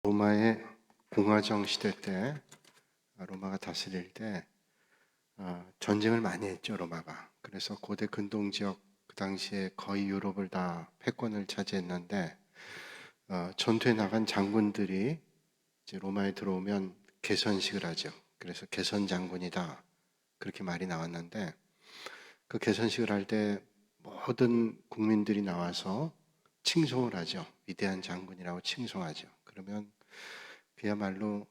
로마의 공화정 시대 때 로마가 다스릴 때 전쟁을 많이 했죠, 로마가. 그래서 고대 근동 지역 그 당시에 거의 유럽을 다 패권을 차지했는데 전투에 나간 장군들이 이제 로마에 들어오면 개선식을 하죠. 그래서 개선 장군이다 그렇게 말이 나왔는데 그 개선식을 할 때 모든 국민들이 나와서 칭송을 하죠. 위대한 장군이라고 칭송하죠. 그러면 그야말로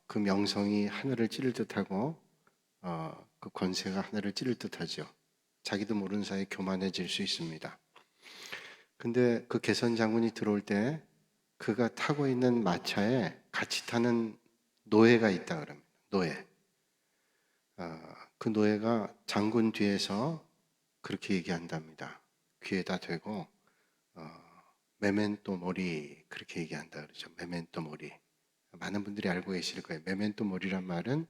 그 명성이 하늘을 찌를 듯하고 그 권세가 하늘을 찌를 듯하죠. 자기도 모르는 사이에 교만해질 수 있습니다. 근데 그 개선 장군이 들어올 때 그가 타고 있는 마차에 같이 타는 노예가 있다 그럽니다. 노예. 그 노예가 장군 뒤에서 그렇게 얘기한답니다. 귀에다 대고 메멘토 모리 그렇게 얘기한다 그러죠. 메멘토 모리. 많은 분들이 알고 계실 거예요. 메멘토 모리란 말은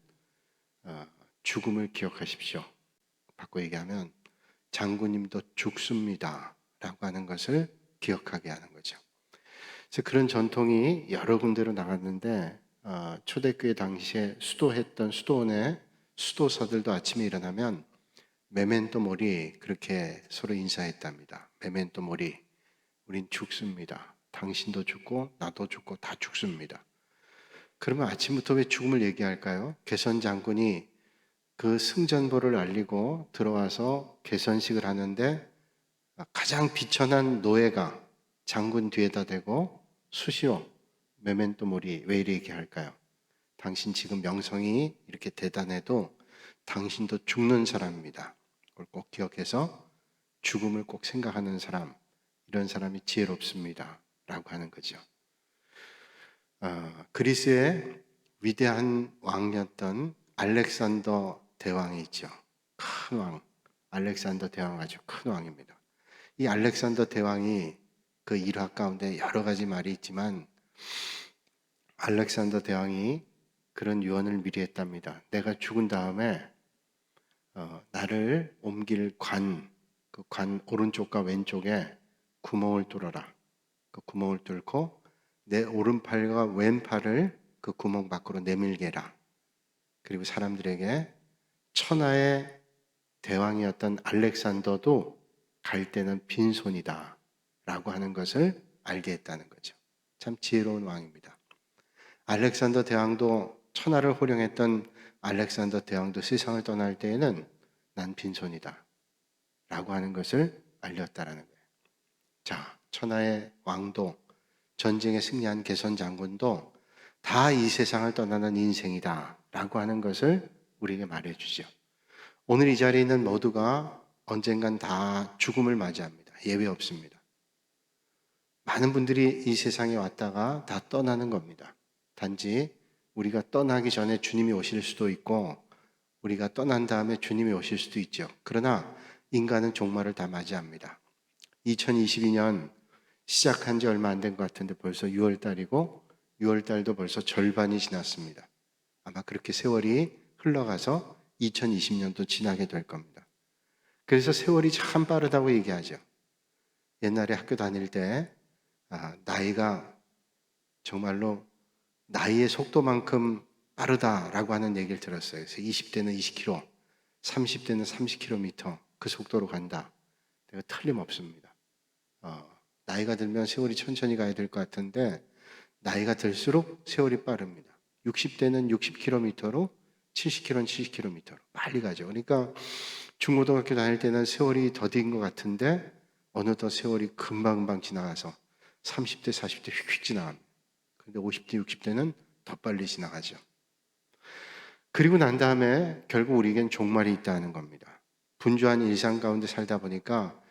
죽음을 기억하십시오. 바꿔 얘기하면 장군님도 죽습니다 라고 하는 것을 기억하게 하는 거죠. 그래서 그런 전통이 여러 군데로 나갔는데 초대교회 당시에 수도했던 수도원의 수도사들도 아침에 일어나면 메멘토 모리 그렇게 서로 인사했답니다. 메멘토 모리 우린 죽습니다. 당신도 죽고 나도 죽고 다 죽습니다. 그러면 아침부터 왜 죽음을 얘기할까요? 개선 장군이 그 승전보를 알리고 들어와서 개선식을 하는데 가장 비천한 노예가 장군 뒤에다 대고 수시로 메멘토 모리 왜 이렇게 얘기할까요? 당신 지금 명성이 이렇게 대단해도 당신도 죽는 사람입니다. 그걸 꼭 기억해서 죽음을 꼭 생각하는 사람, 이런 사람이 지혜롭습니다. 라고 하는 거죠. 그리스의 위대한 왕이었던 알렉산더 대왕이 있죠. 큰 왕. 알렉산더 대왕 아주 큰 왕입니다. 이 알렉산더 대왕이 그 일화 가운데 여러 가지 말이 있지만 알렉산더 대왕이 그런 유언을 미리 했답니다. 내가 죽은 다음에 나를 옮길 그 관 오른쪽과 왼쪽에 구멍을 뚫어라. 그 구멍을 뚫고 내 오른팔과 왼팔을 그 구멍 밖으로 내밀게 해라. 그리고 사람들에게 천하의 대왕이었던 알렉산더도 갈 때는 빈손이다 라고 하는 것을 알게 했다는 거죠. 참 지혜로운 왕입니다. 알렉산더 대왕도 천하를 호령했던 알렉산더 대왕도 세상을 떠날 때에는 난 빈손이다 라고 하는 것을 알렸다라는 거예요. 자, 천하의 왕도 전쟁에 승리한 개선 장군도 다 이 세상을 떠나는 인생이다 라고 하는 것을 우리에게 말해주죠. 오늘 이 자리에 있는 모두가 언젠간 다 죽음을 맞이합니다. 예외 없습니다. 많은 분들이 이 세상에 왔다가 다 떠나는 겁니다. 단지 우리가 떠나기 전에 주님이 오실 수도 있고 우리가 떠난 다음에 주님이 오실 수도 있죠. 그러나 인간은 종말을 다 맞이합니다. 2022년 시작한 지 얼마 안 된 것 같은데 벌써 6월 달이고 6월 달도 벌써 절반이 지났습니다. 아마 그렇게 세월이 흘러가서 2020년도 지나게 될 겁니다. 그래서 세월이 참 빠르다고 얘기하죠. 옛날에 학교 다닐 때 나이가 정말로 나이의 속도만큼 빠르다라고 하는 얘기를 들었어요. 그래서 20대는 20km, 30대는 30km 그 속도로 간다. 내가 틀림없습니다. 나이가 들면 세월이 천천히 가야 될 것 같은데 나이가 들수록 세월이 빠릅니다. 60대는 60km로 70km는 70km로 빨리 가죠. 그러니까 중고등학교 다닐 때는 세월이 더딘 것 같은데 어느덧 세월이 금방금방 지나가서 30대, 40대 휙휙 지나갑니다. 그런데 50대, 60대는 더 빨리 지나가죠. 그리고 난 다음에 결국 우리에겐 종말이 있다는 겁니다. 분주한 일상 가운데 살다 보니까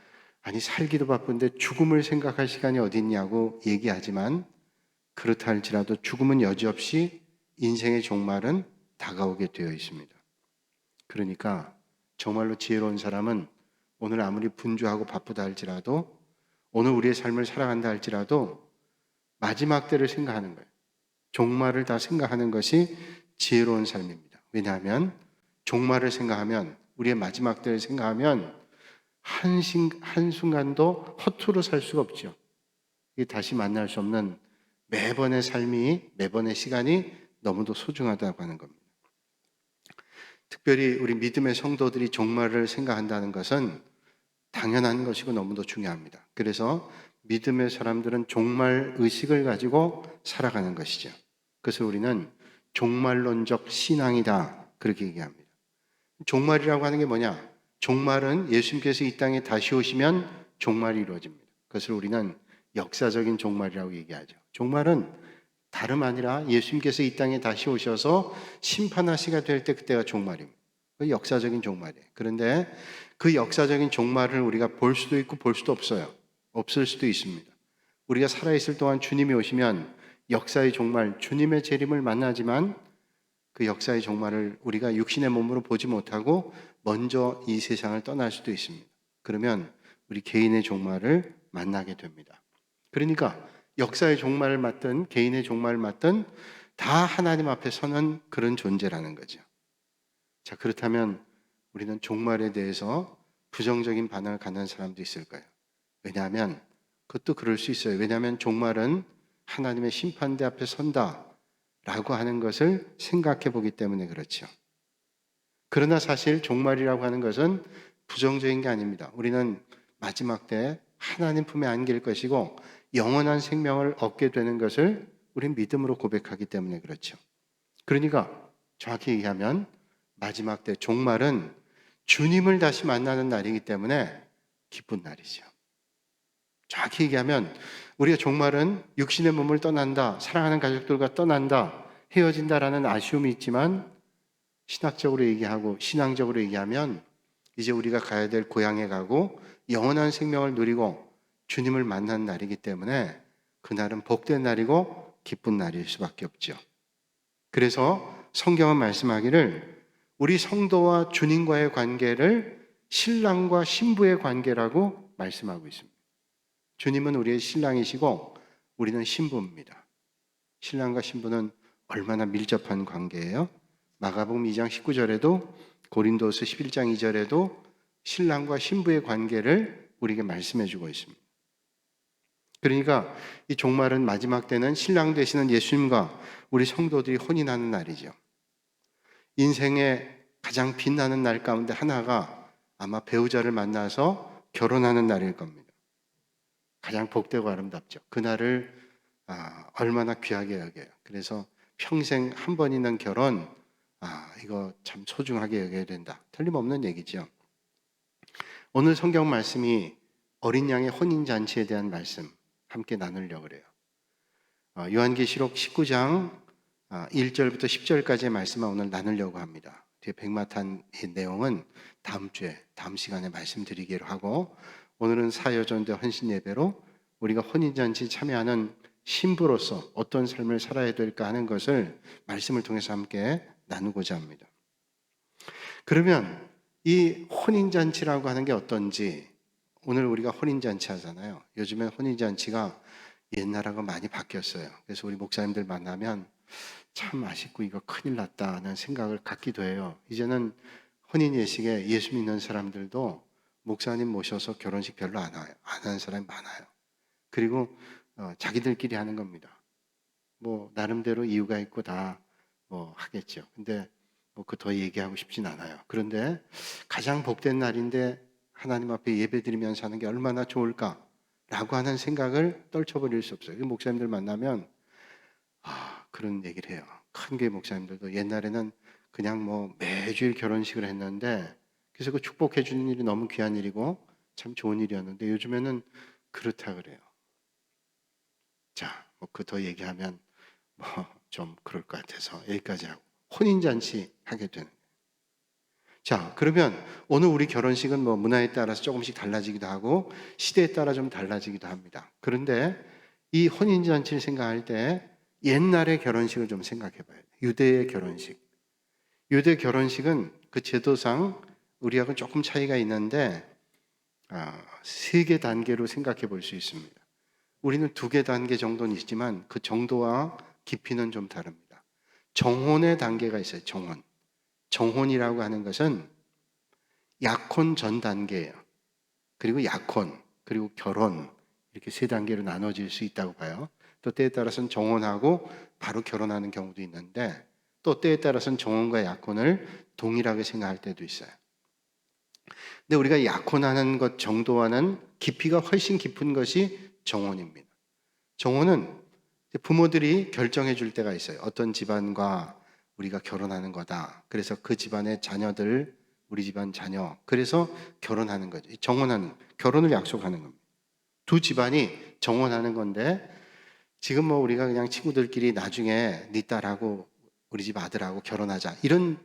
아니 살기도 바쁜데 죽음을 생각할 시간이 어디 있냐고 얘기하지만 그렇다 할지라도 죽음은 여지없이 인생의 종말은 다가오게 되어 있습니다. 그러니까 정말로 지혜로운 사람은 오늘 아무리 분주하고 바쁘다 할지라도 오늘 우리의 삶을 살아간다 할지라도 마지막 때를 생각하는 거예요. 종말을 다 생각하는 것이 지혜로운 삶입니다. 왜냐하면 종말을 생각하면 우리의 마지막 때를 생각하면 한순간도 허투루 살 수가 없죠. 다시 만날 수 없는 매번의 삶이, 매번의 시간이 너무도 소중하다고 하는 겁니다. 특별히 우리 믿음의 성도들이 종말을 생각한다는 것은 당연한 것이고 너무도 중요합니다. 그래서 믿음의 사람들은 종말 의식을 가지고 살아가는 것이죠. 그래서 우리는 종말론적 신앙이다, 그렇게 얘기합니다. 종말이라고 하는 게 뭐냐? 종말은 예수님께서 이 땅에 다시 오시면 종말이 이루어집니다. 그것을 우리는 역사적인 종말이라고 얘기하죠. 종말은 다름 아니라 예수님께서 이 땅에 다시 오셔서 심판하시게 될 때 그때가 종말입니다. 그 역사적인 종말이에요. 그런데 그 역사적인 종말을 우리가 볼 수도 있고 볼 수도 없어요. 없을 수도 있습니다. 우리가 살아있을 동안 주님이 오시면 역사의 종말, 주님의 재림을 만나지만 그 역사의 종말을 우리가 육신의 몸으로 보지 못하고 먼저 이 세상을 떠날 수도 있습니다. 그러면 우리 개인의 종말을 만나게 됩니다. 그러니까 역사의 종말을 맞든 개인의 종말을 맞든 다 하나님 앞에 서는 그런 존재라는 거죠. 자, 그렇다면 우리는 종말에 대해서 부정적인 반응을 갖는 사람도 있을 거예요. 왜냐하면 그것도 그럴 수 있어요. 왜냐하면 종말은 하나님의 심판대 앞에 선다라고 하는 것을 생각해 보기 때문에 그렇죠. 그러나 사실 종말이라고 하는 것은 부정적인 게 아닙니다. 우리는 마지막 때 하나님 품에 안길 것이고 영원한 생명을 얻게 되는 것을 우리는 믿음으로 고백하기 때문에 그렇죠. 그러니까 정확히 얘기하면 마지막 때 종말은 주님을 다시 만나는 날이기 때문에 기쁜 날이죠. 정확히 얘기하면 우리가 종말은 육신의 몸을 떠난다, 사랑하는 가족들과 떠난다, 헤어진다라는 아쉬움이 있지만 신학적으로 얘기하고 신앙적으로 얘기하면 이제 우리가 가야 될 고향에 가고 영원한 생명을 누리고 주님을 만난 날이기 때문에 그날은 복된 날이고 기쁜 날일 수밖에 없죠. 그래서 성경은 말씀하기를 우리 성도와 주님과의 관계를 신랑과 신부의 관계라고 말씀하고 있습니다. 주님은 우리의 신랑이시고 우리는 신부입니다. 신랑과 신부는 얼마나 밀접한 관계예요? 마가복음 2장 19절에도 고린도서 11장 2절에도 신랑과 신부의 관계를 우리에게 말씀해 주고 있습니다. 그러니까 이 종말은 마지막 때는 신랑 되시는 예수님과 우리 성도들이 혼인하는 날이죠. 인생의 가장 빛나는 날 가운데 하나가 아마 배우자를 만나서 결혼하는 날일 겁니다. 가장 복되고 아름답죠. 그날을 얼마나 귀하게 여겨요. 그래서 평생 한 번 있는 결혼, 이거 참 소중하게 여겨야 된다. 틀림없는 얘기죠. 오늘 성경 말씀이 어린 양의 혼인잔치에 대한 말씀 함께 나누려고 그래요. 요한계시록 19장 1절부터 10절까지의 말씀을 오늘 나누려고 합니다. 뒤에 백마탄 이 내용은 다음 주에, 다음 시간에 말씀드리기로 하고, 오늘은 사여전대 헌신 예배로 우리가 혼인잔치 참여하는 신부로서 어떤 삶을 살아야 될까 하는 것을 말씀을 통해서 함께 나누고자 합니다. 그러면 이 혼인잔치라고 하는 게 어떤지, 오늘 우리가 혼인잔치 하잖아요. 요즘엔 혼인잔치가 옛날하고 많이 바뀌었어요. 그래서 우리 목사님들 만나면 참 아쉽고 이거 큰일 났다는 생각을 갖기도 해요. 이제는 혼인 예식에 예수 믿는 사람들도 목사님 모셔서 결혼식 별로 안 와요. 안 하는 사람이 많아요. 그리고 자기들끼리 하는 겁니다. 뭐 나름대로 이유가 있고 다 뭐 하겠죠. 근데 뭐 그 더 얘기하고 싶진 않아요. 그런데 가장 복된 날인데 하나님 앞에 예배드리면서 하는 게 얼마나 좋을까라고 하는 생각을 떨쳐버릴 수 없어요. 목사님들 만나면 그런 얘기를 해요. 큰 교회 목사님들도 옛날에는 그냥 뭐 매주일 결혼식을 했는데 그래서 그 축복해 주는 일이 너무 귀한 일이고 참 좋은 일이었는데 요즘에는 그렇다 그래요. 자, 뭐 그 더 얘기하면 뭐 좀 그럴 것 같아서 여기까지 하고 혼인잔치 하게 되는. 자, 그러면 오늘 우리 결혼식은 뭐 문화에 따라서 조금씩 달라지기도 하고 시대에 따라 좀 달라지기도 합니다. 그런데 이 혼인잔치를 생각할 때 옛날의 결혼식을 좀 생각해 봐야 돼요. 유대의 결혼식. 유대 결혼식은 그 제도상 우리하고는 조금 차이가 있는데 세 개 단계로 생각해 볼 수 있습니다. 우리는 두 개 단계 정도는 있지만 그 정도와 깊이는 좀 다릅니다. 정혼의 단계가 있어요. 정혼. 정혼이라고 하는 것은 약혼 전 단계예요. 그리고 약혼, 그리고 결혼 이렇게 세 단계로 나눠질 수 있다고 봐요. 또 때에 따라서는 정혼하고 바로 결혼하는 경우도 있는데, 또 때에 따라서는 정혼과 약혼을 동일하게 생각할 때도 있어요. 근데 우리가 약혼하는 것 정도와는 깊이가 훨씬 깊은 것이 정혼입니다. 정혼은 부모들이 결정해 줄 때가 있어요. 어떤 집안과 우리가 결혼하는 거다. 그래서 그 집안의 자녀들, 우리 집안 자녀, 그래서 결혼하는 거죠. 정혼하는, 결혼을 약속하는 겁니다. 두 집안이 정혼하는 건데, 지금 뭐 우리가 그냥 친구들끼리 나중에 네 딸하고 우리 집 아들하고 결혼하자, 이런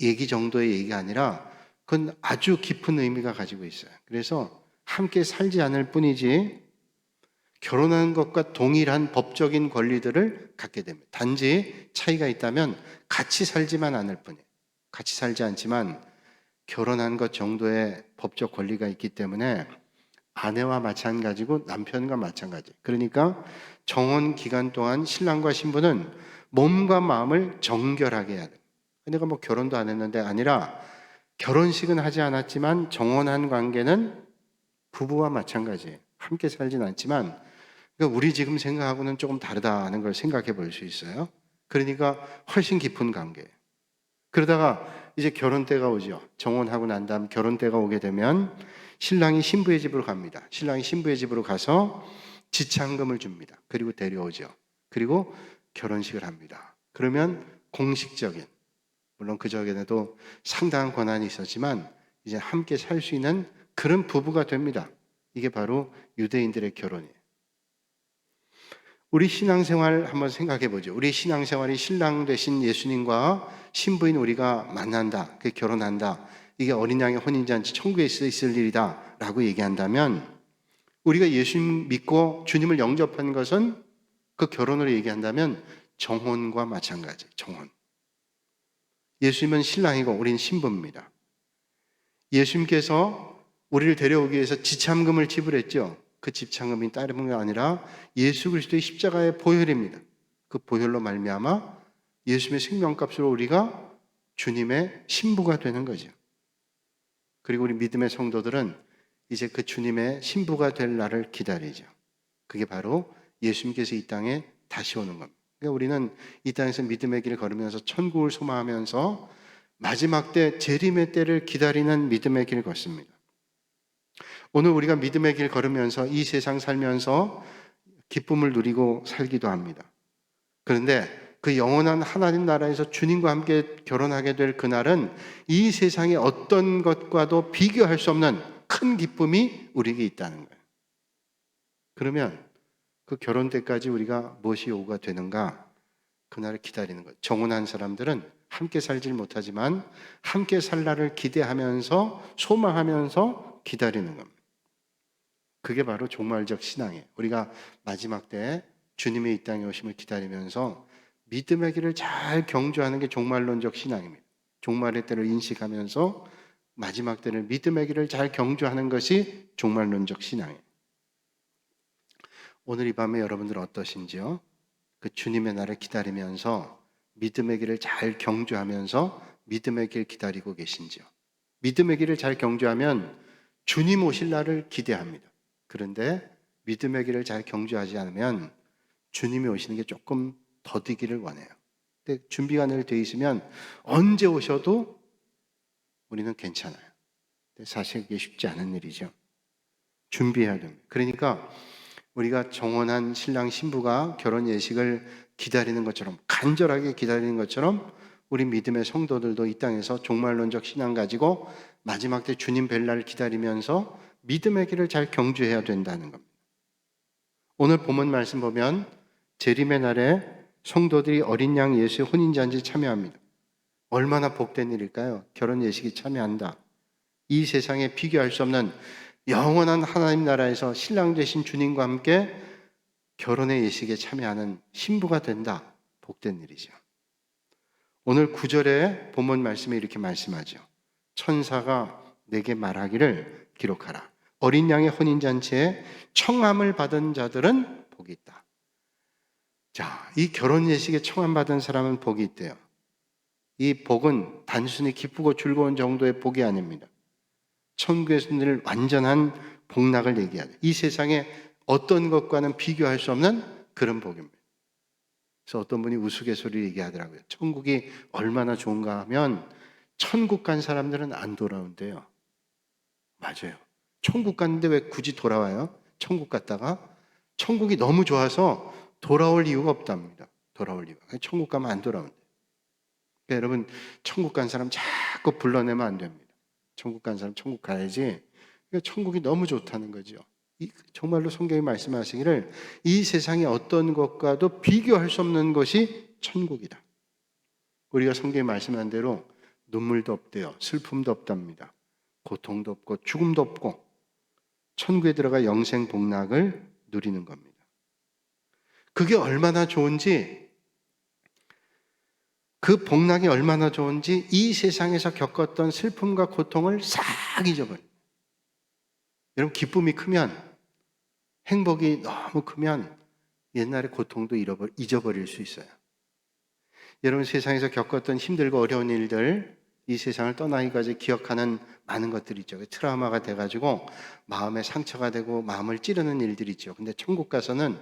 얘기 정도의 얘기가 아니라 그건 아주 깊은 의미가 가지고 있어요. 그래서 함께 살지 않을 뿐이지 결혼하는 것과 동일한 법적인 권리들을 갖게 됩니다. 단지 차이가 있다면 같이 살지만 않을 뿐이에요. 같이 살지 않지만 결혼한 것 정도의 법적 권리가 있기 때문에 아내와 마찬가지고 남편과 마찬가지. 그러니까 정혼 기간 동안 신랑과 신부는 몸과 마음을 정결하게 해야 돼요. 내가 뭐 결혼도 안 했는데 아니라 결혼식은 하지 않았지만 정혼한 관계는 부부와 마찬가지예요. 함께 살진 않지만, 그러니까 우리 지금 생각하고는 조금 다르다는 걸 생각해 볼 수 있어요. 그러니까 훨씬 깊은 관계예요. 그러다가 이제 결혼 때가 오죠. 정혼하고 난 다음 결혼 때가 오게 되면 신랑이 신부의 집으로 갑니다. 신랑이 신부의 집으로 가서 지창금을 줍니다. 그리고 데려오죠. 그리고 결혼식을 합니다. 그러면 공식적인, 물론 그 전에도 상당한 권한이 있었지만 이제 함께 살 수 있는 그런 부부가 됩니다. 이게 바로 유대인들의 결혼이에요. 우리 신앙생활 한번 생각해 보죠. 우리 신앙생활이 신랑 되신 예수님과 신부인 우리가 만난다, 그 결혼한다, 이게 어린 양의 혼인잔치 천국에 있을 일이다 라고 얘기한다면, 우리가 예수 믿고 주님을 영접한 것은 그 결혼을 얘기한다면 정혼과 마찬가지. 정혼. 예수님은 신랑이고 우리는 신부입니다. 예수님께서 우리를 데려오기 위해서 지참금을 지불했죠. 그 지참금이 다른 게 아니라 예수 그리스도의 십자가의 보혈입니다. 그 보혈로 말미암아 예수님의 생명값으로 우리가 주님의 신부가 되는 거죠. 그리고 우리 믿음의 성도들은 이제 그 주님의 신부가 될 날을 기다리죠. 그게 바로 예수님께서 이 땅에 다시 오는 겁니다. 그러니까 우리는 이 땅에서 믿음의 길을 걸으면서 천국을 소망하면서 마지막 때 재림의 때를 기다리는 믿음의 길을 걷습니다. 오늘 우리가 믿음의 길 걸으면서 이 세상 살면서 기쁨을 누리고 살기도 합니다. 그런데 그 영원한 하나님 나라에서 주님과 함께 결혼하게 될 그날은 이 세상의 어떤 것과도 비교할 수 없는 큰 기쁨이 우리에게 있다는 거예요. 그러면 그 결혼 때까지 우리가 무엇이 요구가 되는가? 그날을 기다리는 거예요. 정혼한 사람들은 함께 살질 못하지만 함께 살 날을 기대하면서 소망하면서 기다리는 겁니다. 그게 바로 종말적 신앙이에요. 우리가 마지막 때 주님의 이 땅에 오심을 기다리면서 믿음의 길을 잘 경주하는 게 종말론적 신앙입니다. 종말의 때를 인식하면서 마지막 때를 믿음의 길을 잘 경주하는 것이 종말론적 신앙이에요. 오늘 이 밤에 여러분들 어떠신지요? 그 주님의 날을 기다리면서 믿음의 길을 잘 경주하면서 믿음의 길 기다리고 계신지요? 믿음의 길을 잘 경주하면 주님 오실 날을 기대합니다. 그런데 믿음의 길을 잘 경주하지 않으면 주님이 오시는 게 조금 더디기를 원해요. 근데 준비가 늘 돼 있으면 언제 오셔도 우리는 괜찮아요. 근데 사실 그게 쉽지 않은 일이죠. 준비해야 됩니다. 그러니까 우리가 정혼한 신랑 신부가 결혼 예식을 기다리는 것처럼, 간절하게 기다리는 것처럼 우리 믿음의 성도들도 이 땅에서 종말론적 신앙 가지고 마지막 때 주님 뵐 날을 기다리면서 믿음의 길을 잘 경주해야 된다는 겁니다. 오늘 본문 말씀 보면 재림의 날에 성도들이 어린 양 예수의 혼인잔치에 참여합니다. 얼마나 복된 일일까요? 결혼 예식에 참여한다. 이 세상에 비교할 수 없는 영원한 하나님 나라에서 신랑 되신 주님과 함께 결혼의 예식에 참여하는 신부가 된다. 복된 일이죠. 오늘 9절에 본문 말씀에 이렇게 말씀하죠. 천사가 내게 말하기를 기록하라. 어린 양의 혼인잔치에 청함을 받은 자들은 복이 있다. 자, 이 결혼 예식에 청함받은 사람은 복이 있대요. 이 복은 단순히 기쁘고 즐거운 정도의 복이 아닙니다. 천국에서 늘 완전한 복락을 얘기하죠. 이 세상에 어떤 것과는 비교할 수 없는 그런 복입니다. 그래서 어떤 분이 우스갯소리 얘기하더라고요. 천국이 얼마나 좋은가 하면 천국 간 사람들은 안 돌아온대요. 맞아요. 천국 갔는데 왜 굳이 돌아와요? 천국 갔다가 천국이 너무 좋아서 돌아올 이유가 없답니다. 돌아올 이유가. 천국 가면 안 돌아온대요. 그러니까 여러분, 천국 간 사람 자꾸 불러내면 안 됩니다. 천국 간 사람 천국 가야지. 그러니까 천국이 너무 좋다는 거죠. 정말로 성경이 말씀하시기를 이 세상의 어떤 것과도 비교할 수 없는 것이 천국이다. 우리가 성경이 말씀한 대로 눈물도 없대요. 슬픔도 없답니다. 고통도 없고 죽음도 없고 천국에 들어가 영생 복락을 누리는 겁니다. 그게 얼마나 좋은지, 그 복락이 얼마나 좋은지 이 세상에서 겪었던 슬픔과 고통을 싹 잊어버려요. 여러분, 기쁨이 크면, 행복이 너무 크면 옛날의 고통도 잊어버릴 수 있어요. 여러분, 세상에서 겪었던 힘들고 어려운 일들, 이 세상을 떠나기까지 기억하는 많은 것들이 있죠. 트라우마가 돼가지고 마음에 상처가 되고 마음을 찌르는 일들이 있죠. 근데 천국 가서는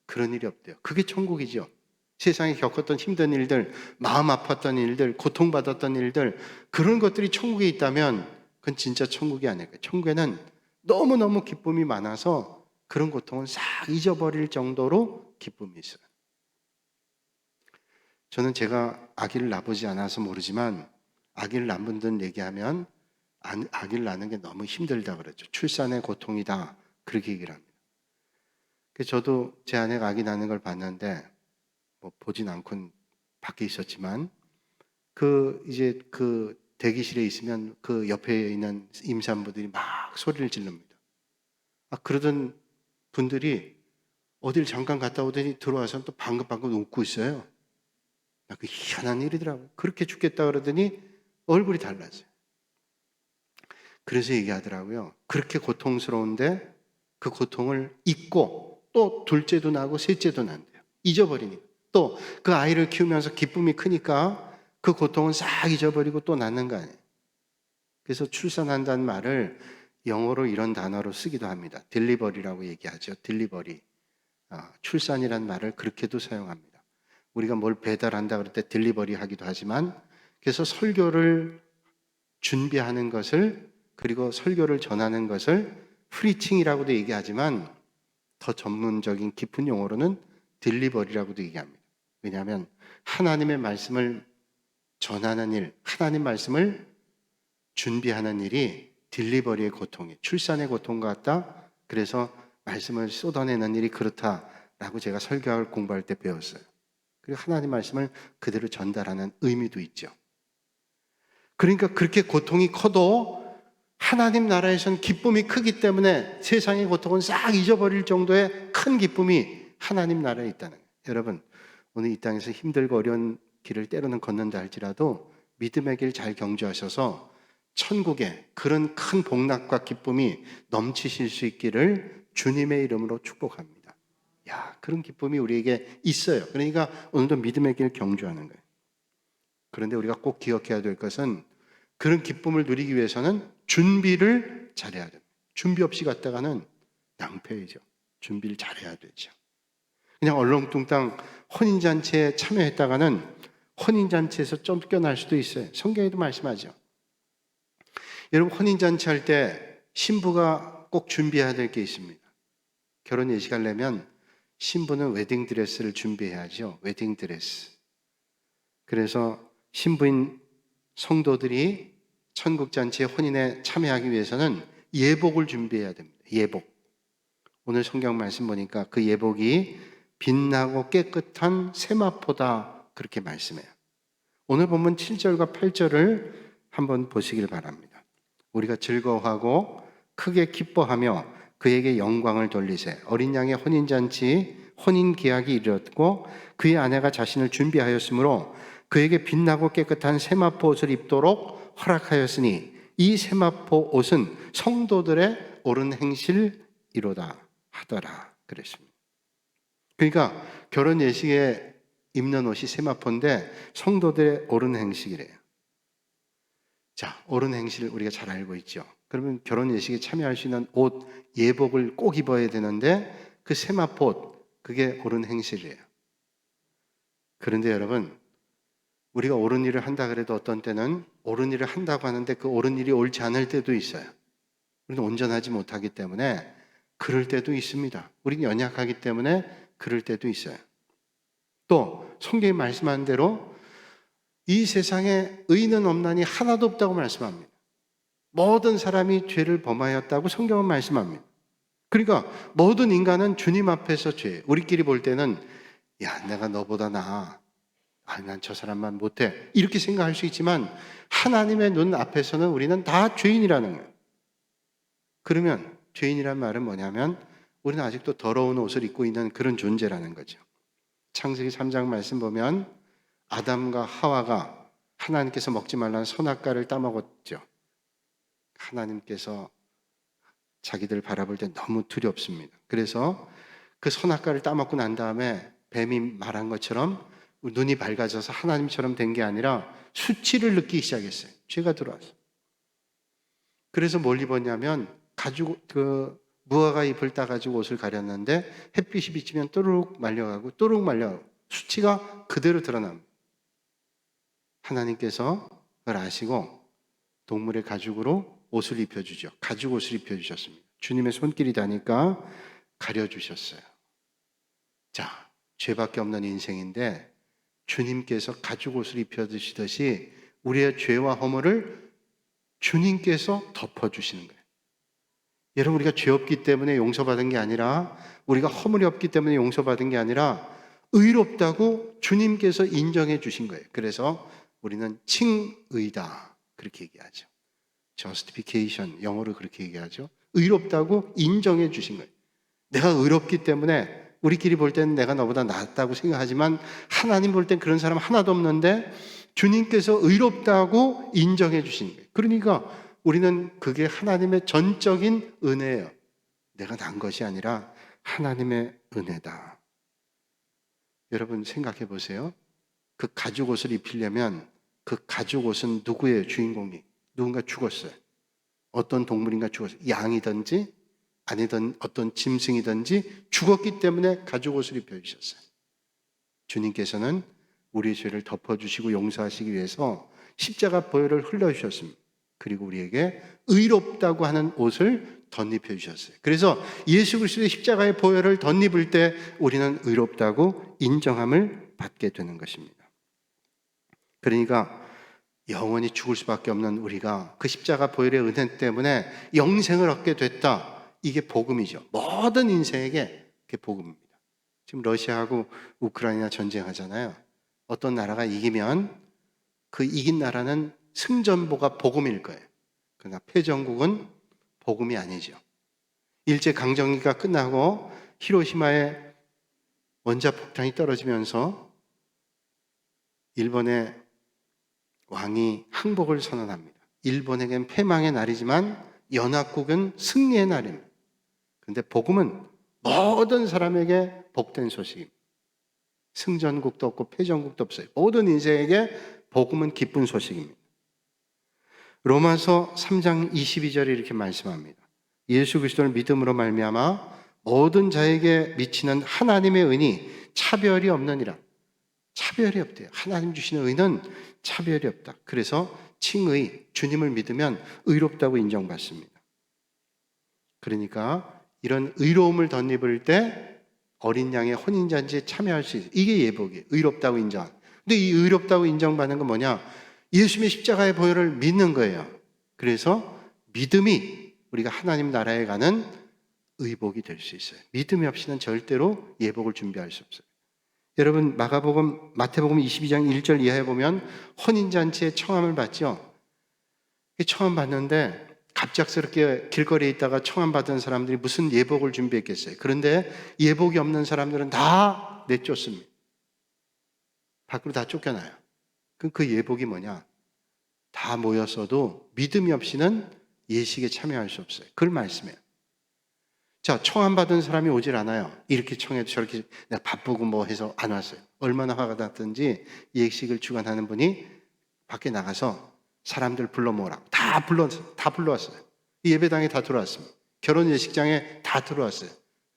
그런 일이 없대요. 그게 천국이죠. 세상에 겪었던 힘든 일들, 마음 아팠던 일들, 고통받았던 일들, 그런 것들이 천국에 있다면 그건 진짜 천국이 아닐까요? 천국에는 너무너무 기쁨이 많아서 그런 고통은 싹 잊어버릴 정도로 기쁨이 있어요. 저는 제가 아기를 낳아보지 않아서 모르지만 아기를 낳은 분들 얘기하면 아기를 낳는 게 너무 힘들다 그러죠. 출산의 고통이다, 그렇게 얘기를 합니다. 그래서 저도 제 아내가 아기 낳는 걸 봤는데 뭐 보진 않고 밖에 있었지만 이제 그 대기실에 있으면 그 옆에 있는 임산부들이 막 소리를 지릅니다. 그러던 분들이 어딜 잠깐 갔다 오더니 들어와서 또 방긋방긋 웃고 있어요. 그 희한한 일이더라고요. 그렇게 죽겠다 그러더니 얼굴이 달라져요. 그래서 얘기하더라고요. 그렇게 고통스러운데 그 고통을 잊고 또 둘째도 나고 셋째도 난대요. 잊어버리니까. 또 그 아이를 키우면서 기쁨이 크니까 그 고통은 싹 잊어버리고 또 낳는 거 아니에요. 그래서 출산한다는 말을 영어로 이런 단어로 쓰기도 합니다. 딜리버리라고 얘기하죠. 딜리버리. 출산이란 말을 그렇게도 사용합니다. 우리가 뭘 배달한다 그럴 때 딜리버리 하기도 하지만, 그래서 설교를 준비하는 것을, 그리고 설교를 전하는 것을 프리칭이라고도 얘기하지만 더 전문적인 깊은 용어로는 딜리버리라고도 얘기합니다. 왜냐하면 하나님의 말씀을 전하는 일, 하나님 말씀을 준비하는 일이 딜리버리의 고통이, 출산의 고통 같다. 그래서 말씀을 쏟아내는 일이 그렇다라고 제가 설교학을 공부할 때 배웠어요. 그리고 하나님 말씀을 그대로 전달하는 의미도 있죠. 그러니까 그렇게 고통이 커도 하나님 나라에선 기쁨이 크기 때문에 세상의 고통은 싹 잊어버릴 정도의 큰 기쁨이 하나님 나라에 있다는 거예요. 여러분, 오늘 이 땅에서 힘들고 어려운 길을 때로는 걷는다 할지라도 믿음의 길 잘 경주하셔서 천국에 그런 큰 복락과 기쁨이 넘치실 수 있기를 주님의 이름으로 축복합니다. 그런 기쁨이 우리에게 있어요. 그러니까 오늘도 믿음의 길 경주하는 거예요. 그런데 우리가 꼭 기억해야 될 것은 그런 기쁨을 누리기 위해서는 준비를 잘해야 됩니다. 준비 없이 갔다가는 낭패이죠. 준비를 잘해야 되죠. 그냥 얼렁뚱땅 혼인잔치에 참여했다가는 혼인잔치에서 쫓겨날 수도 있어요. 성경에도 말씀하죠. 여러분, 혼인잔치 할 때 신부가 꼭 준비해야 될 게 있습니다. 결혼 예식하려면 신부는 웨딩드레스를 준비해야죠. 웨딩드레스. 그래서 신부인 성도들이 천국잔치의 혼인에 참여하기 위해서는 예복을 준비해야 됩니다. 예복. 오늘 성경 말씀 보니까 그 예복이 빛나고 깨끗한 세마포다, 그렇게 말씀해요. 오늘 본문 7절과 8절을 한번 보시길 바랍니다. 우리가 즐거워하고 크게 기뻐하며 그에게 영광을 돌리세. 어린 양의 혼인잔치, 혼인계약이 이르렀고 그의 아내가 자신을 준비하였으므로 그에게 빛나고 깨끗한 세마포 옷을 입도록 허락하였으니 이 세마포 옷은 성도들의 옳은 행실이로다 하더라, 그랬습니다. 그러니까 결혼 예식에 입는 옷이 세마포인데 성도들의 옳은 행식이래요. 자, 옳은 행실 우리가 잘 알고 있죠. 그러면 결혼 예식에 참여할 수 있는 옷, 예복을 꼭 입어야 되는데 그 세마포, 그게 옳은 행실이에요. 그런데 여러분, 우리가 옳은 일을 한다 그래도 어떤 때는 옳은 일을 한다고 하는데 그 옳은 일이 옳지 않을 때도 있어요. 우리는 온전하지 못하기 때문에 그럴 때도 있습니다. 우리는 연약하기 때문에 그럴 때도 있어요. 또 성경이 말씀하는 대로 이 세상에 의인은 없나니 하나도 없다고 말씀합니다. 모든 사람이 죄를 범하였다고 성경은 말씀합니다. 그러니까 모든 인간은 주님 앞에서 죄. 우리끼리 볼 때는 야, 내가 너보다 나아. 난 저 사람만 못해. 이렇게 생각할 수 있지만 하나님의 눈 앞에서는 우리는 다 죄인이라는 거예요. 그러면 죄인이란 말은 뭐냐면 우리는 아직도 더러운 옷을 입고 있는 그런 존재라는 거죠. 창세기 3장 말씀 보면 아담과 하와가 하나님께서 먹지 말라는 선악과를 따먹었죠. 하나님께서 자기들 바라볼 때 너무 두렵습니다. 그래서 그 선악과를 따먹고 난 다음에 뱀이 말한 것처럼 눈이 밝아져서 하나님처럼 된 게 아니라 수치를 느끼기 시작했어요. 죄가 들어와서. 그래서 뭘 입었냐면 무화과 잎을 따가지고 옷을 가렸는데 햇빛이 비치면 또르륵 말려가고 또르륵 말려가고 수치가 그대로 드러납니다. 하나님께서 그걸 아시고 동물의 가죽으로 옷을 입혀주죠. 가죽 옷을 입혀주셨습니다. 주님의 손길이 닿으니까 가려주셨어요. 자, 죄밖에 없는 인생인데 주님께서 가죽 옷을 입혀주시듯이 우리의 죄와 허물을 주님께서 덮어주시는 거예요. 여러분, 우리가 죄 없기 때문에 용서받은 게 아니라 우리가 허물이 없기 때문에 용서받은 게 아니라 의롭다고 주님께서 인정해 주신 거예요. 그래서 우리는 칭의다 그렇게 얘기하죠. justification, 영어로 그렇게 얘기하죠. 의롭다고 인정해 주신 거예요. 내가 의롭기 때문에 우리끼리 볼 때는 내가 너보다 낫다고 생각하지만 하나님 볼 땐 그런 사람 하나도 없는데 주님께서 의롭다고 인정해 주신 거예요. 그러니까 우리는 그게 하나님의 전적인 은혜예요. 내가 난 것이 아니라 하나님의 은혜다. 여러분 생각해 보세요. 그 가죽 옷을 입히려면 그 가죽 옷은 누구예요? 주인공이. 누군가 죽었어요. 어떤 동물인가 죽었어요. 양이든지 아니든 어떤 짐승이든지 죽었기 때문에 가죽 옷을 입혀주셨어요. 주님께서는 우리의 죄를 덮어주시고 용서하시기 위해서 십자가 보혈을 흘려주셨습니다. 그리고 우리에게 의롭다고 하는 옷을 덧입혀 주셨어요. 그래서 예수 그리스도의 십자가의 보혈을 덧입을 때 우리는 의롭다고 인정함을 받게 되는 것입니다. 그러니까 영원히 죽을 수밖에 없는 우리가 그 십자가 보혈의 은혜 때문에 영생을 얻게 됐다. 이게 복음이죠. 모든 인생에게 그게 복음입니다. 지금 러시아하고 우크라이나 전쟁하잖아요. 어떤 나라가 이기면 그 이긴 나라는 승전보가 복음일 거예요. 그러나 패전국은 복음이 아니죠. 일제강점기가 끝나고 히로시마에 원자폭탄이 떨어지면서 일본의 왕이 항복을 선언합니다. 일본에겐 패망의 날이지만 연합국은 승리의 날입니다. 그런데 복음은 모든 사람에게 복된 소식입니다. 승전국도 없고 패전국도 없어요. 모든 인생에게 복음은 기쁜 소식입니다. 로마서 3장 22절에 이렇게 말씀합니다. 예수 그리스도를 믿음으로 말미암아 모든 자에게 미치는 하나님의 은이 차별이 없느니라. 차별이 없대요. 하나님 주시는 의는 차별이 없다. 그래서 칭의, 주님을 믿으면 의롭다고 인정받습니다. 그러니까 이런 의로움을 덧입을 때 어린 양의 혼인잔치에 참여할 수 있어요. 이게 예복이에요. 의롭다고 인정. 근데 이 의롭다고 인정받는 건 뭐냐? 예수님의 십자가의 보혈을 믿는 거예요. 그래서 믿음이 우리가 하나님 나라에 가는 의복이 될 수 있어요. 믿음이 없이는 절대로 예복을 준비할 수 없어요. 여러분 마태복음 22장 1절 이하에 보면 혼인잔치에 청함을 받죠. 청함 받는데 갑작스럽게 길거리에 있다가 청함 받은 사람들이 무슨 예복을 준비했겠어요. 그런데 예복이 없는 사람들은 다 내쫓습니다. 밖으로 다 쫓겨나요. 그럼 그 예복이 뭐냐? 다 모였어도 믿음이 없이는 예식에 참여할 수 없어요. 그걸 말씀해요. 자, 청함 받은 사람이 오질 않아요. 이렇게 청해도 저렇게 내가 바쁘고 뭐 해서 안 왔어요. 얼마나 화가 났든지 예식을 주관하는 분이 밖에 나가서 사람들 불러 모으라고 다 불러왔어요. 이 예배당에 다 들어왔습니다. 결혼 예식장에 다 들어왔어요.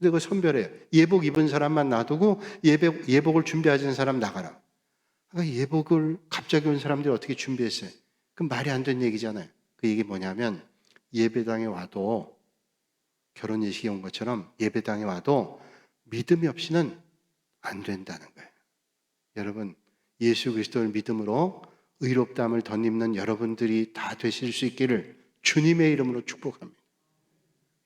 근데 그 선별해요. 예복 입은 사람만 놔두고 예복을 준비하지 않은 사람 나가라. 그러니까 예복을 갑자기 온 사람들이 어떻게 준비했어요? 그럼 말이 안 되는 얘기잖아요. 그 얘기 뭐냐면 예배당에 와도 결혼 예식에 온 것처럼 예배당에 와도 믿음이 없이는 안 된다는 거예요. 여러분, 예수 그리스도를 믿음으로 의롭다함을 덧입는 여러분들이 다 되실 수 있기를 주님의 이름으로 축복합니다.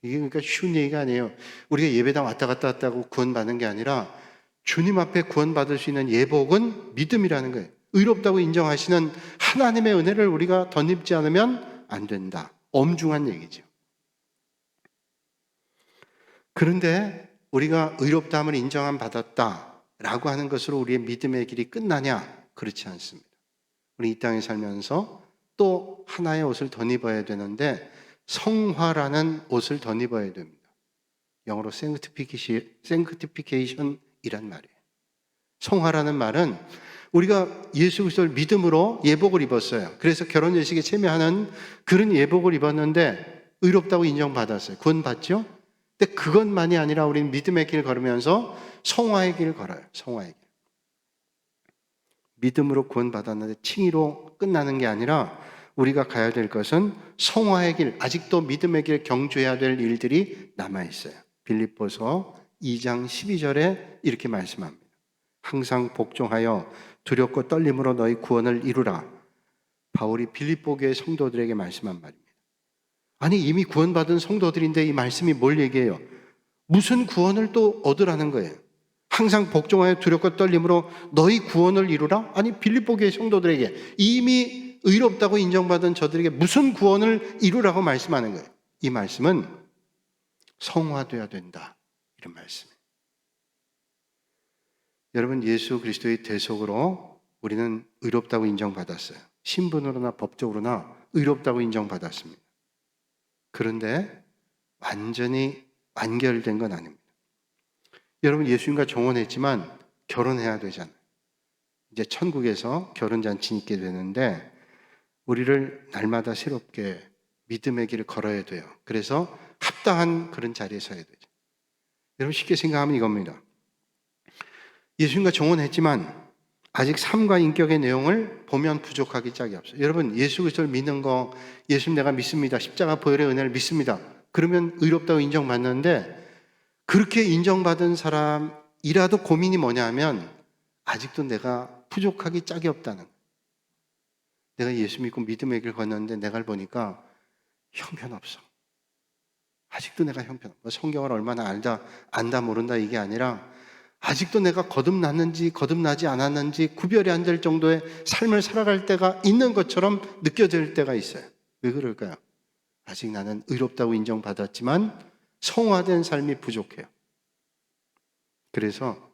이게 그러니까 쉬운 얘기가 아니에요. 우리가 예배당 왔다 갔다 하고 구원받는 게 아니라 주님 앞에 구원받을 수 있는 예복은 믿음이라는 거예요. 의롭다고 인정하시는 하나님의 은혜를 우리가 덧입지 않으면 안 된다. 엄중한 얘기죠. 그런데 우리가 의롭다함을 인정함 받았다라고 하는 것으로 우리의 믿음의 길이 끝나냐? 그렇지 않습니다. 우리 이 땅에 살면서 또 하나의 옷을 덧입어야 되는데 성화라는 옷을 덧입어야 됩니다. 영어로 sanctification이란 말이에요. 성화라는 말은 우리가 예수 그리스도를 믿음으로 예복을 입었어요. 그래서 결혼 예식에 참여하는 그런 예복을 입었는데 의롭다고 인정받았어요. 구원받죠? 근데 그것만이 아니라 우리는 믿음의 길 걸으면서 성화의 길 걸어요. 성화의 길. 믿음으로 구원받았는데 칭의로 끝나는 게 아니라 우리가 가야 될 것은 성화의 길, 아직도 믿음의 길 경주해야 될 일들이 남아있어요. 빌립보서 2장 12절에 이렇게 말씀합니다. 항상 복종하여 두렵고 떨림으로 너희 구원을 이루라. 바울이 빌립보 교회 성도들에게 말씀한 말입니다. 아니 이미 구원받은 성도들인데 이 말씀이 뭘 얘기해요? 무슨 구원을 또 얻으라는 거예요? 항상 복종하여 두렵고 떨림으로 너희 구원을 이루라? 아니 빌립보 교회 성도들에게 이미 의롭다고 인정받은 저들에게 무슨 구원을 이루라고 말씀하는 거예요? 이 말씀은 성화되어야 된다 이런 말씀이에요. 여러분 예수 그리스도의 대속으로 우리는 의롭다고 인정받았어요. 신분으로나 법적으로나 의롭다고 인정받았습니다. 그런데 완전히 완결된 건 아닙니다. 여러분 예수님과 정혼했지만 결혼해야 되잖아요. 이제 천국에서 결혼잔치 있게 되는데 우리를 날마다 새롭게 믿음의 길을 걸어야 돼요. 그래서 합당한 그런 자리에 서야 되죠. 여러분 쉽게 생각하면 이겁니다. 예수님과 정혼했지만 아직 삶과 인격의 내용을 보면 부족하기 짝이 없어요. 여러분 예수 그리스도를 믿는 거, 예수님 내가 믿습니다. 십자가 보혈의 은혜를 믿습니다. 그러면 의롭다고 인정받는데 그렇게 인정받은 사람이라도 고민이 뭐냐면 아직도 내가 부족하기 짝이 없다는 거예요. 내가 예수 믿고 믿음의 길을 걷는데 내가 보니까 형편없어. 아직도 내가 형편없어. 성경을 얼마나 안다 모른다 이게 아니라 아직도 내가 거듭났는지 거듭나지 않았는지 구별이 안 될 정도의 삶을 살아갈 때가 있는 것처럼 느껴질 때가 있어요. 왜 그럴까요? 아직 나는 의롭다고 인정받았지만 성화된 삶이 부족해요. 그래서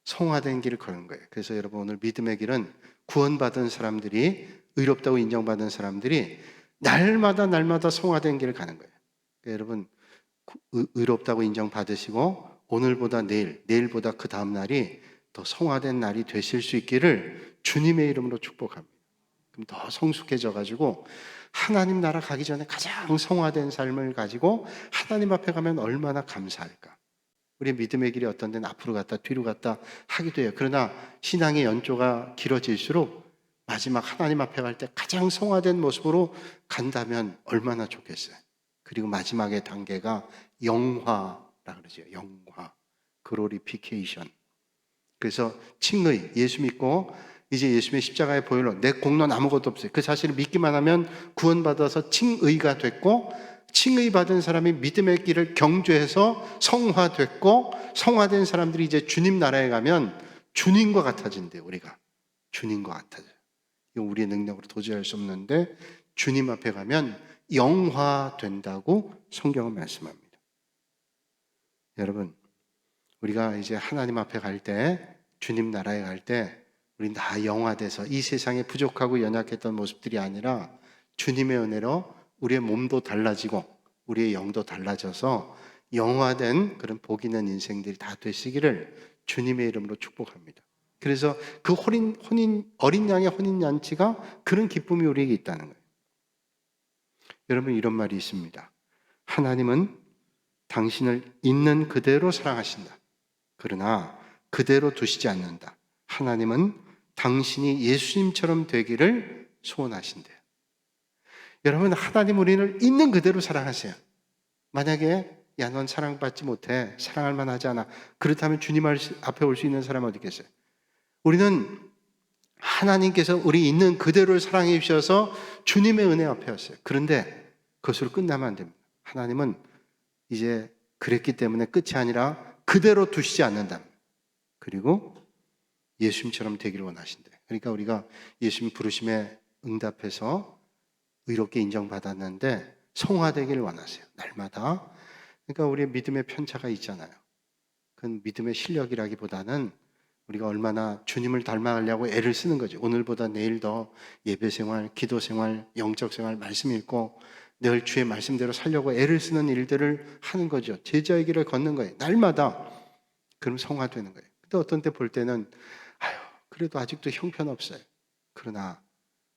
성화된 길을 걸은 거예요. 그래서 여러분 오늘 믿음의 길은 구원받은 사람들이 의롭다고 인정받은 사람들이 날마다 성화된 길을 가는 거예요. 그러니까 여러분 의롭다고 인정받으시고 오늘보다 내일보다 그 다음 날이 더 성화된 날이 되실 수 있기를 주님의 이름으로 축복합니다. 그럼 더 성숙해져 가지고 하나님 나라 가기 전에 가장 성화된 삶을 가지고 하나님 앞에 가면 얼마나 감사할까. 우리 믿음의 길이 어떤 데는 앞으로 갔다 뒤로 갔다 하기도 해요. 그러나 신앙의 연조가 길어질수록 마지막 하나님 앞에 갈 때 가장 성화된 모습으로 간다면 얼마나 좋겠어요. 그리고 마지막의 단계가 영화라 그러죠. 영화, 글로리피케이션. 그래서 칭의, 예수 믿고 이제 예수님의 십자가의 보혈로 내 공로는 아무것도 없어요. 그 사실을 믿기만 하면 구원받아서 칭의가 됐고 칭의 받은 사람이 믿음의 길을 경주해서 성화됐고 성화된 사람들이 이제 주님 나라에 가면 주님과 같아진대요. 우리가 주님과 같아져요. 이건 우리의 능력으로 도저히 할 수 없는데 주님 앞에 가면 영화된다고 성경은 말씀합니다. 여러분 우리가 이제 하나님 앞에 갈 때 주님 나라에 갈 때 우리 다 영화돼서 이 세상에 부족하고 연약했던 모습들이 아니라 주님의 은혜로 우리의 몸도 달라지고 우리의 영도 달라져서 영화된 그런 복 있는 인생들이 다 되시기를 주님의 이름으로 축복합니다. 그래서 그 어린 양의 혼인잔치가 그런 기쁨이 우리에게 있다는 거예요. 여러분 이런 말이 있습니다. 하나님은 당신을 있는 그대로 사랑하신다. 그러나 그대로 두시지 않는다. 하나님은 당신이 예수님처럼 되기를 소원하신대요. 여러분, 하나님 우리를 있는 그대로 사랑하세요. 만약에 야, 넌 사랑받지 못해, 사랑할 만하지 않아, 그렇다면 주님 앞에 올 수 있는 사람 어디 계세요? 우리는 하나님께서 우리 있는 그대로를 사랑해 주셔서 주님의 은혜 앞에 왔어요. 그런데 그것으로 끝나면 안 됩니다. 하나님은 이제 그랬기 때문에 끝이 아니라 그대로 두시지 않는다. 그리고 예수님처럼 되기를 원하신대. 그러니까 우리가 예수님 부르심에 응답해서 의롭게 인정받았는데 성화되기를 원하세요. 날마다. 그러니까 우리의 믿음의 편차가 있잖아요. 그건 믿음의 실력이라기보다는 우리가 얼마나 주님을 닮아가려고 애를 쓰는 거죠. 오늘보다 내일 더 예배 생활, 기도 생활, 영적 생활, 말씀 읽고 늘 주의 말씀대로 살려고 애를 쓰는 일들을 하는 거죠. 제자의 길을 걷는 거예요. 날마다. 그럼 성화되는 거예요. 근데 어떤 때 볼 때는 아유, 그래도 아직도 형편없어요. 그러나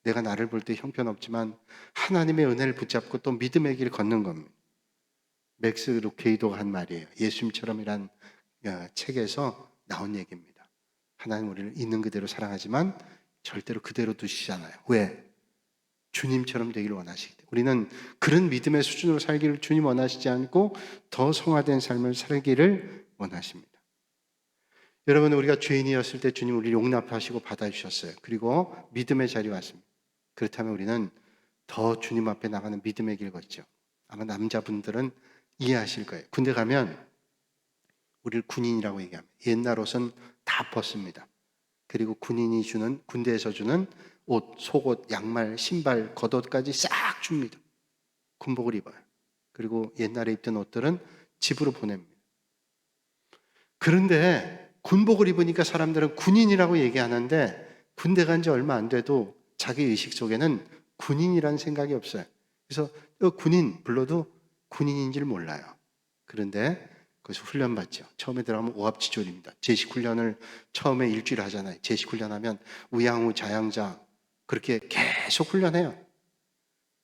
내가 나를 볼 때 형편없지만 하나님의 은혜를 붙잡고 또 믿음의 길을 걷는 겁니다. 맥스 루케이도가 한 말이에요. 예수님처럼이란 책에서 나온 얘기입니다. 하나님 우리를 있는 그대로 사랑하지만 절대로 그대로 두시잖아요. 왜? 주님처럼 되기를 원하시기 때문에. 우리는 그런 믿음의 수준으로 살기를 주님 원하시지 않고 더 성화된 삶을 살기를 원하십니다. 여러분, 우리가 죄인이었을 때 주님 우리를 용납하시고 받아주셨어요. 그리고 믿음의 자리에 왔습니다. 그렇다면 우리는 더 주님 앞에 나가는 믿음의 길 걷죠. 아마 남자분들은 이해하실 거예요. 군대 가면 우리를 군인이라고 얘기합니다. 옛날 옷은 다 벗습니다. 그리고 군인이 주는, 군대에서 주는 옷, 속옷, 양말, 신발, 겉옷까지 싹 줍니다. 군복을 입어요. 그리고 옛날에 입던 옷들은 집으로 보냅니다. 그런데 군복을 입으니까 사람들은 군인이라고 얘기하는데 군대 간 지 얼마 안 돼도 자기 의식 속에는 군인이라는 생각이 없어요. 그래서 군인 불러도 군인인 줄 몰라요. 그런데 그래서 훈련받죠. 처음에 들어가면 오합지졸입니다. 제식훈련을 처음에 일주일 하잖아요. 제식훈련하면 우양우, 자양자 그렇게 계속 훈련해요.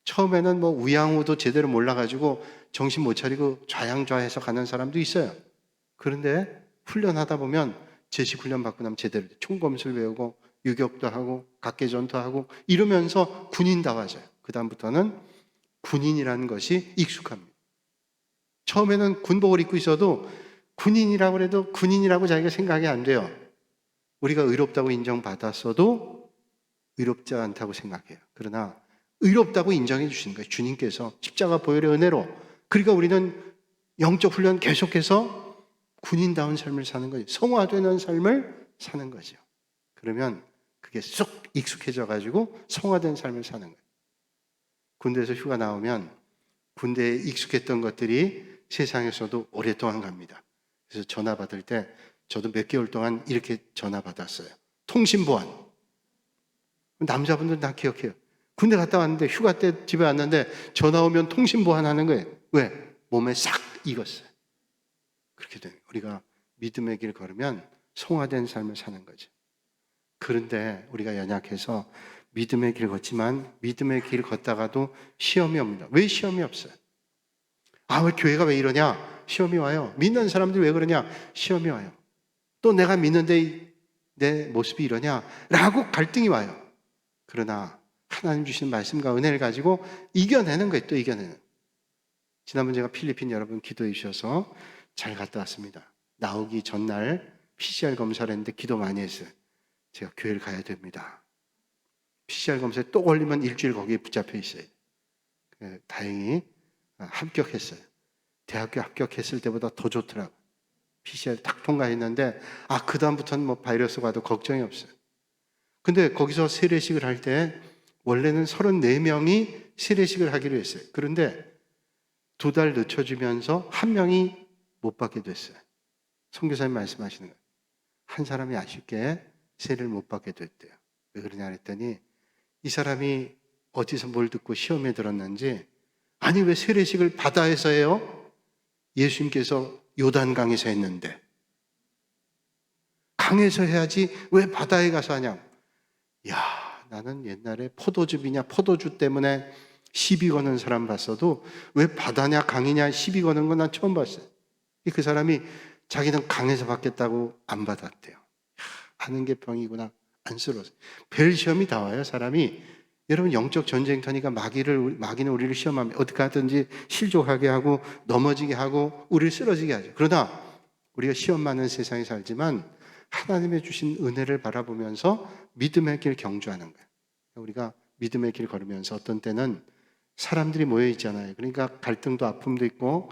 처음에는 뭐 우양우도 제대로 몰라가지고 정신 못 차리고 좌양좌해서 가는 사람도 있어요. 그런데 훈련하다 보면 제식훈련 받고 나면 제대로 총검술 배우고 유격도 하고 각개전투 하고 이러면서 군인다워져요. 그 다음부터는 군인이라는 것이 익숙합니다. 처음에는 군복을 입고 있어도 군인이라고 해도 군인이라고 자기가 생각이 안 돼요. 우리가 의롭다고 인정받았어도 의롭지 않다고 생각해요. 그러나 의롭다고 인정해 주시는 거예요. 주님께서 십자가 보혈의 은혜로. 그러니까 우리는 영적 훈련 계속해서 군인다운 삶을 사는 거죠. 성화되는 삶을 사는 거죠. 그러면 그게 쏙 익숙해져 가지고 성화된 삶을 사는 거예요. 군대에서 휴가 나오면 군대에 익숙했던 것들이 세상에서도 오랫동안 갑니다. 그래서 전화 받을 때 저도 몇 개월 동안 이렇게 전화 받았어요. 통신보안. 남자분들 다 기억해요. 군대 갔다 왔는데 휴가 때 집에 왔는데 전화 오면 통신보안 하는 거예요. 왜? 몸에 싹 익었어요. 그렇게 돼요. 우리가 믿음의 길 걸으면 성화된 삶을 사는 거죠. 그런데 우리가 연약해서 믿음의 길 걷지만 믿음의 길 걷다가도 시험이 옵니다. 왜 시험이 없어요? 아, 왜 교회가 왜 이러냐? 시험이 와요. 믿는 사람들이 왜 그러냐? 시험이 와요. 또 내가 믿는데 내 모습이 이러냐? 라고 갈등이 와요. 그러나 하나님 주시는 말씀과 은혜를 가지고 이겨내는 거예요. 또 이겨내는. 지난번 제가 필리핀 여러분 기도해 주셔서 잘 갔다 왔습니다. 나오기 전날 PCR 검사를 했는데 기도 많이 했어요. 제가 교회를 가야 됩니다. PCR 검사에 또 걸리면 일주일 거기에 붙잡혀 있어요. 다행히 합격했어요. 대학교 합격했을 때보다 더 좋더라고요. PCR 딱 통과했는데 그 다음부터는 뭐 바이러스 와도 걱정이 없어요. 근데 거기서 세례식을 할 때 원래는 34명이 세례식을 하기로 했어요. 그런데 2달 늦춰지면서 1명이 못 받게 됐어요. 선교사님 말씀하시는 거예요. 한 사람이 아쉽게 세례를 못 받게 됐대요. 왜 그러냐 했더니 이 사람이 어디서 뭘 듣고 시험에 들었는지 아니 왜 세례식을 바다에서 해요? 예수님께서 요단강에서 했는데 강에서 해야지 왜 바다에 가서 하냐? 야, 나는 옛날에 포도즙이냐 포도주 때문에 시비 거는 사람 봤어도 왜 바다냐 강이냐 시비 거는 건 난 처음 봤어요. 그 사람이 자기는 강에서 받겠다고 안 받았대요. 하는 게 병이구나. 안쓰러워서. 별 시험이 다 와요, 사람이. 여러분, 영적 전쟁터니까 마귀는 우리를 시험하면 어떻게 하든지 실족하게 하고 넘어지게 하고 우리를 쓰러지게 하죠. 그러나 우리가 시험 많은 세상에 살지만 하나님의 주신 은혜를 바라보면서 믿음의 길 경주하는 거예요. 우리가 믿음의 길 걸으면서 어떤 때는 사람들이 모여 있잖아요. 그러니까 갈등도 아픔도 있고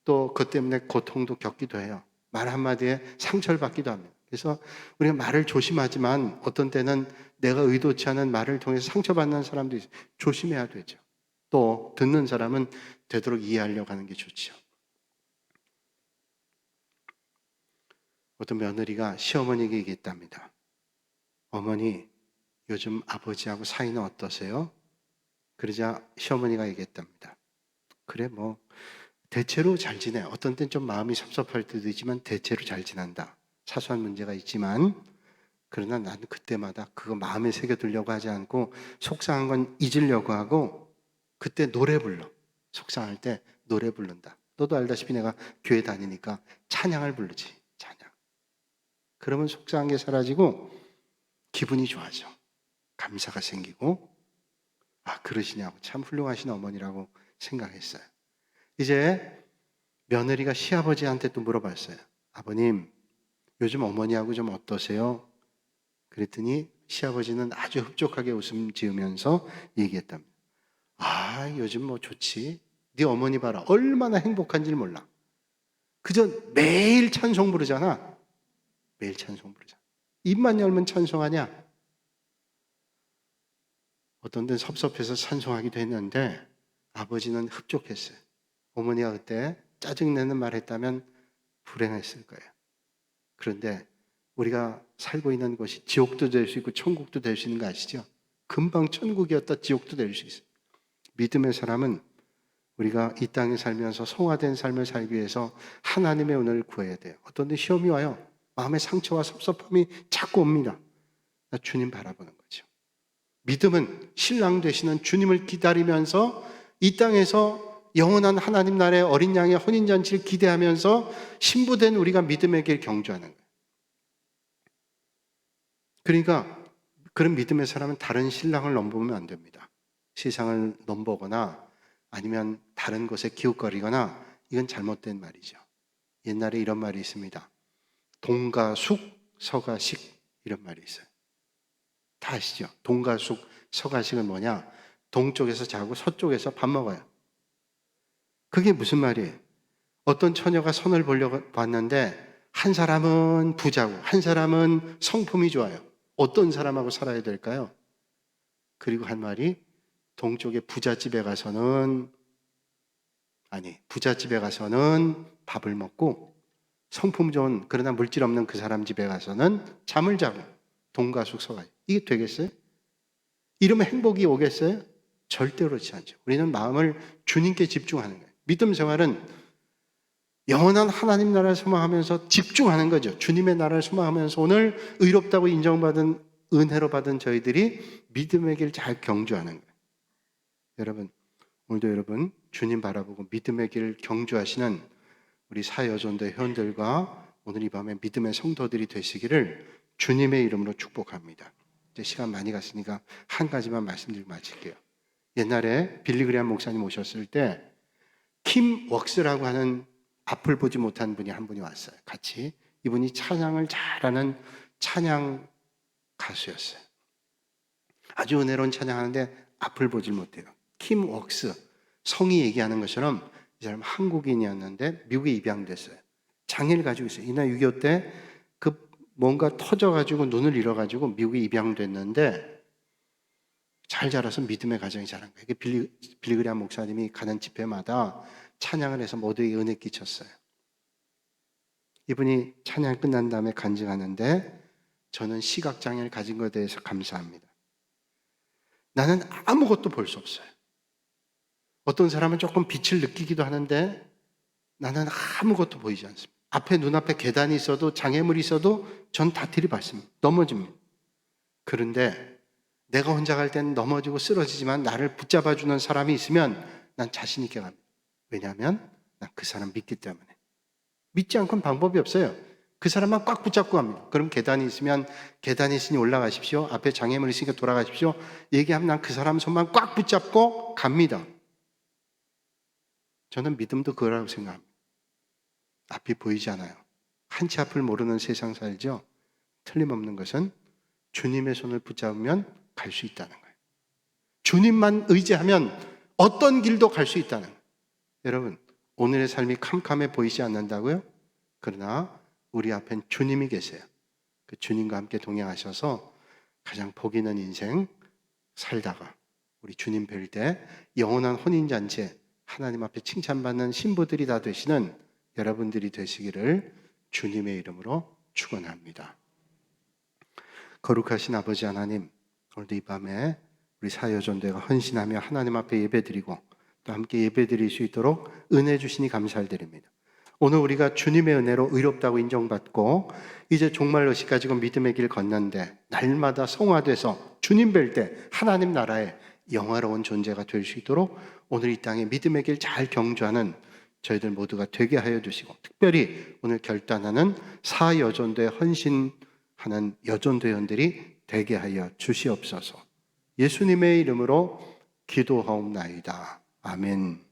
또 그것 때문에 고통도 겪기도 해요. 말 한마디에 상처를 받기도 합니다. 그래서 우리가 말을 조심하지만 어떤 때는 내가 의도치 않은 말을 통해서 상처받는 사람도 있어요. 조심해야 되죠. 또 듣는 사람은 되도록 이해하려고 하는 게 좋죠. 어떤 며느리가 시어머니에게 얘기했답니다. 어머니, 요즘 아버지하고 사이는 어떠세요? 그러자 시어머니가 얘기했답니다. 그래, 뭐 대체로 잘 지내. 어떤 땐 좀 마음이 섭섭할 때도 있지만 대체로 잘 지낸다. 사소한 문제가 있지만 그러나 나는 그때마다 그거 마음에 새겨두려고 하지 않고 속상한 건 잊으려고 하고 그때 노래 불러. 속상할 때 노래 부른다. 너도 알다시피 내가 교회 다니니까 찬양을 부르지. 찬양. 그러면 속상한 게 사라지고 기분이 좋아져. 감사가 생기고 아 그러시냐고 참 훌륭하신 어머니라고 생각했어요. 이제 며느리가 시아버지한테 또 물어봤어요. 아버님 요즘 어머니하고 좀 어떠세요? 그랬더니 시아버지는 아주 흡족하게 웃음 지으면서 얘기했답니다. 아 요즘 뭐 좋지. 네 어머니 봐라 얼마나 행복한지를 몰라. 그저 매일 찬송 부르잖아. 매일 찬송 부르잖아. 입만 열면 찬송하냐? 어떤 데는 섭섭해서 찬송하기도 했는데 아버지는 흡족했어요. 어머니가 그때 짜증내는 말 했다면 불행했을 거예요. 그런데 우리가 살고 있는 곳이 지옥도 될 수 있고 천국도 될 수 있는 거 아시죠? 금방 천국이었다 지옥도 될 수 있어요. 믿음의 사람은 우리가 이 땅에 살면서 성화된 삶을 살기 위해서 하나님의 은혜를 구해야 돼요. 어떤 데 시험이 와요. 마음의 상처와 섭섭함이 자꾸 옵니다. 나 주님 바라보는 거죠. 믿음은 신랑 되시는 주님을 기다리면서 이 땅에서 영원한 하나님 나라의 어린 양의 혼인잔치를 기대하면서 신부된 우리가 믿음의 길 경주하는 거예요. 그러니까 그런 믿음의 사람은 다른 신랑을 넘보면 안 됩니다. 세상을 넘보거나 아니면 다른 것에 기웃거리거나 이건 잘못된 말이죠. 옛날에 이런 말이 있습니다. 동가숙, 서가식 이런 말이 있어요. 다 아시죠? 동가숙, 서가식은 뭐냐? 동쪽에서 자고 서쪽에서 밥 먹어요. 그게 무슨 말이에요? 어떤 처녀가 선을 보려고 봤는데 한 사람은 부자고 한 사람은 성품이 좋아요. 어떤 사람하고 살아야 될까요? 그리고 한 말이 동쪽의 부잣집에 가서는 밥을 먹고 성품 좋은 그러나 물질 없는 그 사람 집에 가서는 잠을 자고 동가숙서가 이게 되겠어요? 이러면 행복이 오겠어요? 절대로 그렇지 않죠. 우리는 마음을 주님께 집중하는 거예요. 믿음 생활은 영원한 하나님 나라를 소망하면서 집중하는 거죠. 주님의 나라를 소망하면서 오늘 의롭다고 인정받은 은혜로 받은 저희들이 믿음의 길 잘 경주하는 거예요. 여러분, 오늘도 여러분 주님 바라보고 믿음의 길 경주하시는 우리 사여전도 회원들과 오늘 이 밤에 믿음의 성도들이 되시기를 주님의 이름으로 축복합니다. 이제 시간 많이 갔으니까 한 가지만 말씀드리고 마칠게요. 옛날에 빌리그레암 목사님 오셨을 때 킴 웍스라고 하는 앞을 보지 못한 분이 한 분이 왔어요. 같이. 이분이 찬양을 잘하는 찬양 가수였어요. 아주 은혜로운 찬양하는데 앞을 보질 못해요. 킴 웍스. 성이 얘기하는 것처럼 이 사람 한국인이었는데 미국에 입양됐어요. 장애를 가지고 있어요. 이날 6.25 때 그 뭔가 터져가지고 눈을 잃어가지고 미국에 입양됐는데 잘 자라서 믿음의 가정이 자란 거예요. 빌리그레암 목사님이 가는 집회마다 찬양을 해서 모두에게 은혜 끼쳤어요. 이분이 찬양 끝난 다음에 간증하는데 저는 시각장애를 가진 것에 대해서 감사합니다. 나는 아무것도 볼 수 없어요. 어떤 사람은 조금 빛을 느끼기도 하는데 나는 아무것도 보이지 않습니다. 앞에 눈앞에 계단이 있어도 장애물이 있어도 전 다 들이받습니다. 넘어집니다. 그런데 내가 혼자 갈 때는 넘어지고 쓰러지지만 나를 붙잡아주는 사람이 있으면 난 자신 있게 갑니다. 왜냐하면 난 그 사람 믿기 때문에. 믿지 않고는 방법이 없어요. 그 사람만 꽉 붙잡고 갑니다. 그럼 계단이 있으면 계단이 있으니 올라가십시오. 앞에 장애물 있으니까 돌아가십시오. 얘기하면 난 그 사람 손만 꽉 붙잡고 갑니다. 저는 믿음도 그거라고 생각합니다. 앞이 보이지 않아요. 한치 앞을 모르는 세상 살죠. 틀림없는 것은 주님의 손을 붙잡으면 갈 수 있다는 거예요. 주님만 의지하면 어떤 길도 갈 수 있다는 거예요. 여러분, 오늘의 삶이 캄캄해 보이지 않는다고요? 그러나 우리 앞엔 주님이 계세요. 그 주님과 함께 동행하셔서 가장 복 있는 인생 살다가 우리 주님 뵐 때 영원한 혼인잔치에 하나님 앞에 칭찬받는 신부들이 다 되시는 여러분들이 되시기를 주님의 이름으로 축원합니다. 거룩하신 아버지 하나님, 오늘도 이 밤에 우리 사여전도회가 헌신하며 하나님 앞에 예배드리고 또 함께 예배드릴 수 있도록 은혜 주시니 감사드립니다. 오늘 우리가 주님의 은혜로 의롭다고 인정받고 이제 종말로시 가지고 믿음의 길 걷는데 날마다 성화돼서 주님 뵐 때 하나님 나라의 영화로운 존재가 될 수 있도록 오늘 이 땅에 믿음의 길 잘 경주하는 저희들 모두가 되게 하여 주시고, 특별히 오늘 결단하는 사여전도회 헌신하는 여전도연들이 되게 하여 주시옵소서. 예수님의 이름으로 기도하옵나이다. 아멘.